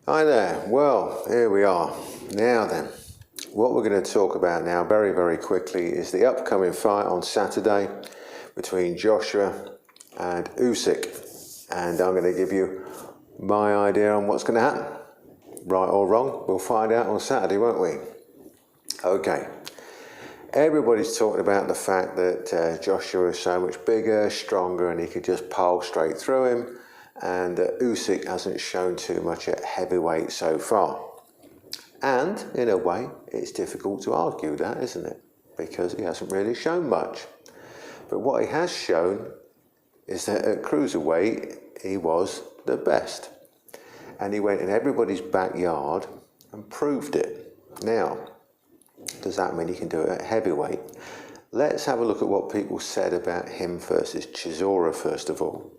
Hi there. Well, here we are. Now then, what we're going to talk about now very, very quickly is the upcoming fight on Saturday between Joshua and Usyk. And I'm going to give you my idea on what's going to happen. Right or wrong, we'll find out on Saturday, won't we? Okay. Everybody's talking about the fact that Joshua is so much bigger, stronger, and he could just pile straight through him. And Usyk hasn't shown too much at heavyweight so far. And in a way, it's difficult to argue that, isn't it? Because he hasn't really shown much. But what he has shown is that at cruiserweight, he was the best. And he went in everybody's backyard and proved it. Now, does that mean he can do it at heavyweight? Let's have a look at what people said about him versus Chisora first of all.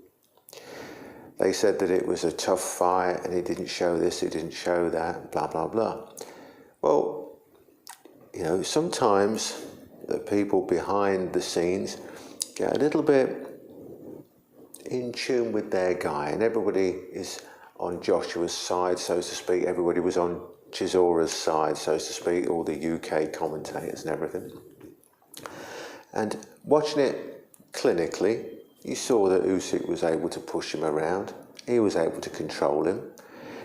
They said that it was a tough fight and he didn't show this, he didn't show that, blah, blah, blah. Well, you know, sometimes the people behind the scenes get a little bit in tune with their guy, and everybody is on Joshua's side, so to speak. Everybody was on Chisora's side, so to speak, all the UK commentators and everything. And watching it clinically, you saw that Usyk was able to push him around. He was able to control him.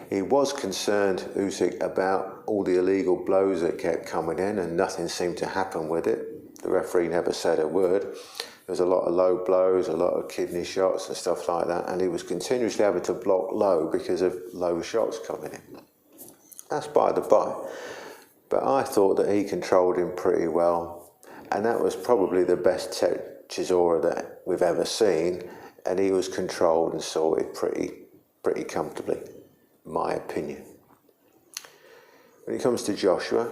He was concerned, Usyk, about all the illegal blows that kept coming in, and nothing seemed to happen with it. The referee never said a word. There was a lot of low blows, a lot of kidney shots and stuff like that, and he was continuously having to block low because of low shots coming in. That's by the by. But I thought that he controlled him pretty well, and that was probably the best Chisora that we've ever seen, and he was controlled and sorted pretty comfortably, in my opinion. When it comes to Joshua,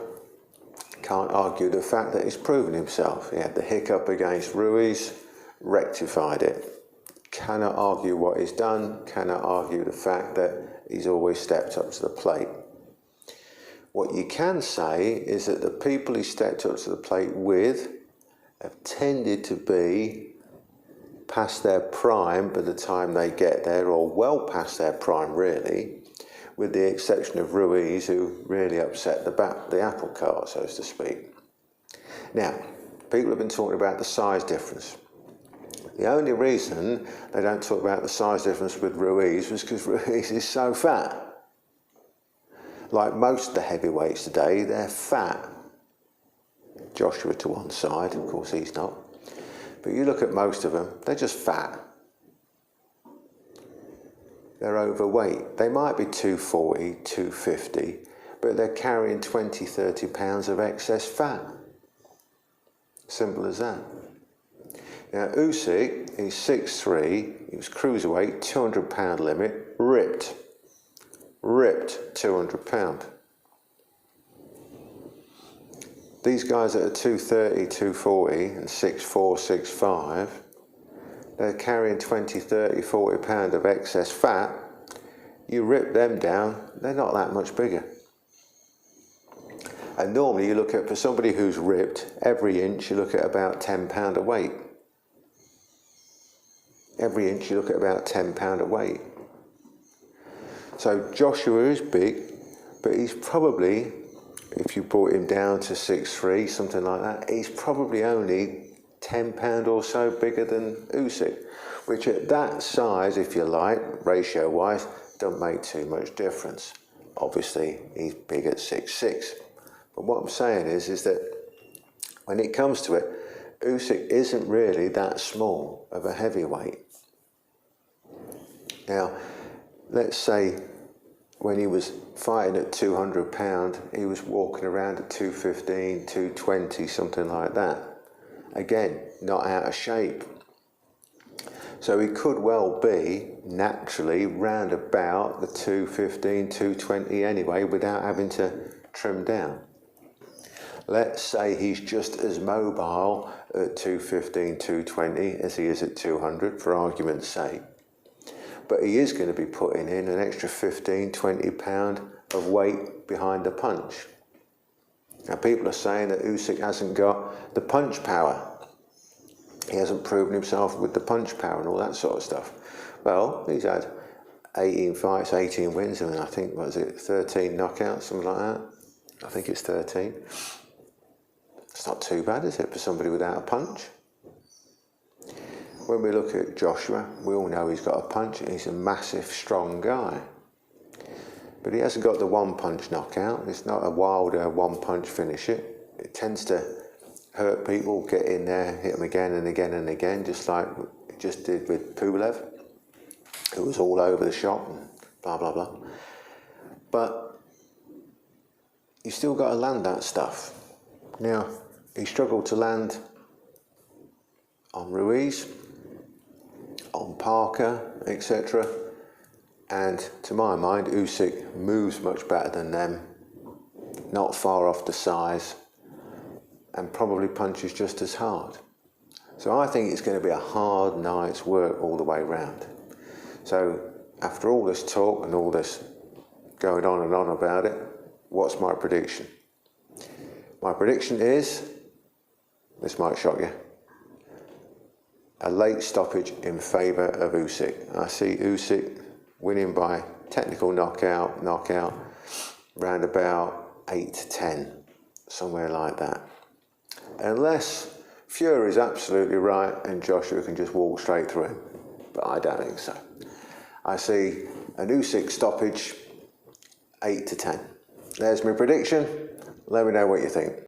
can't argue the fact that he's proven himself. He had the hiccup against Ruiz, rectified it. Cannot argue what he's done, cannot argue the fact that he's always stepped up to the plate. What you can say is that the people he stepped up to the plate with have tended to be past their prime by the time they get there, or well past their prime really, with the exception of Ruiz, who really upset the apple cart, so to speak. Now, people have been talking about the size difference. The only reason they don't talk about the size difference with Ruiz was because Ruiz is so fat. Like most of the heavyweights today, they're fat. Joshua to one side, of course he's not. But you look at most of them, they're just fat. They're overweight. They might be 240, 250, but they're carrying 20, 30 pounds of excess fat. Simple as that. Now Usyk, he's 6'3", he was cruiserweight, 200 pound limit, ripped 200 pound. These guys that are 230, 240 and 6'4", 6'5", they're carrying 20, 30, 40 pound of excess fat. You rip them down, they're not that much bigger. And normally you look at, for somebody who's ripped, every inch you look at about 10 pound of weight. Every inch you look at about 10 pound of weight. So Joshua is big, but he's probably, if you brought him down to 6'3", something like that, he's probably only 10 pound or so bigger than Usyk, which at that size, if you like, ratio-wise, don't make too much difference. Obviously, he's big at 6'6". But what I'm saying is that when it comes to it, Usyk isn't really that small of a heavyweight. Now, let's say when he was fighting at 200 pound, he was walking around at 215, 220, something like that. Again, not out of shape. So he could well be naturally round about the 215, 220 anyway, without having to trim down. Let's say he's just as mobile at 215, 220 as he is at 200, for argument's sake. But he is going to be putting in an extra 15, 20 pound of weight behind the punch. Now people are saying that Usyk hasn't got the punch power. He hasn't proven himself with the punch power and all that sort of stuff. Well, he's had 18 fights, 18 wins, and I think, what is it, 13 knockouts, something like that. I think it's 13. It's not too bad, is it, for somebody without a punch? When we look at Joshua, we all know he's got a punch. He's a massive, strong guy. But he hasn't got the one-punch knockout. It's not a Wilder one-punch finish. It tends to hurt people, get in there, hit them again and again and again, just like it just did with Pulev. It was all over the shop and blah, blah, blah. But you still got to land that stuff. Now, he struggled to land on Ruiz, on Parker, etc. And to my mind, Usyk moves much better than them, not far off the size, and probably punches just as hard. So I think it's going to be a hard night's work all the way round. So after all this talk and all this going on and on about it, what's my prediction? My prediction is, this might shock you, a late stoppage in favour of Usyk. I see Usyk winning by technical knockout, round about 8-10, somewhere like that. Unless Fury's absolutely right and Joshua can just walk straight through him. But I don't think so. I see an Usyk stoppage, 8-10. There's my prediction. Let me know what you think.